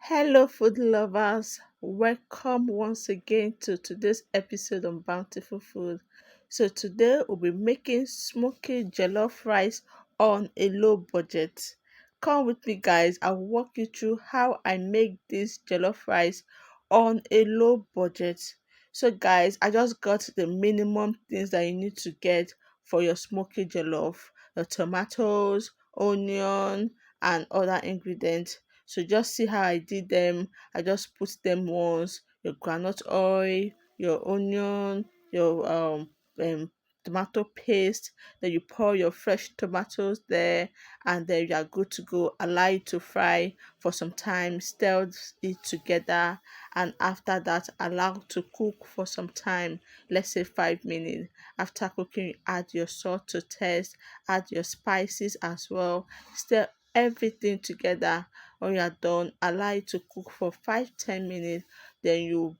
Hello, food lovers. Welcome once again to today's episode on Bountiful Food. So, today we'll be making smoky jollof rice on a low budget. Come with me, guys. I'll walk you through how I make this jollof rice on a low budget. So, guys, I just got the minimum things that you need to get for your smoky jollof: the tomatoes, onion, and other ingredients. So just see how I did them. I just put them once. Your groundnut oil, your onion, your tomato paste. Then you pour your fresh tomatoes there, and then you are good to go. Allow it to fry for some time. Stir it together, and after that, allow to cook for some time. Let's say 5 minutes. After cooking, you add your salt to taste. Add your spices as well. Stir everything together. When you are done, allow it to cook for 5-10 minutes. Then you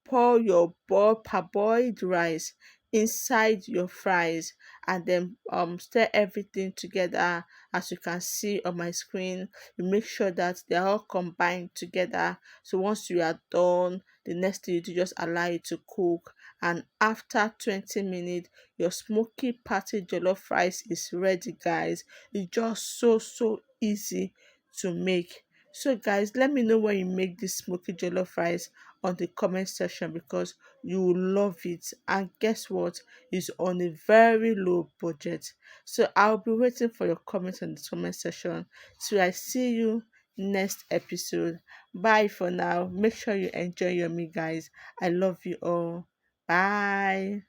pour your parboiled rice inside your fries, and then stir everything together. As you can see on my screen, you make sure that they are all combined together. So once you are done, the next thing you do, just allow it to cook, and after 20 minutes your smoky patty jollof rice is ready, guys. It's just so easy to make. So guys, let me know when you make this smoky jollof rice on the comment section, because you will love it. And guess what? It's on a very low budget. So I'll be waiting for your comments in the comment section. So I see you next episode. Bye for now. Make sure you enjoy your meal, guys. I love you all. Bye.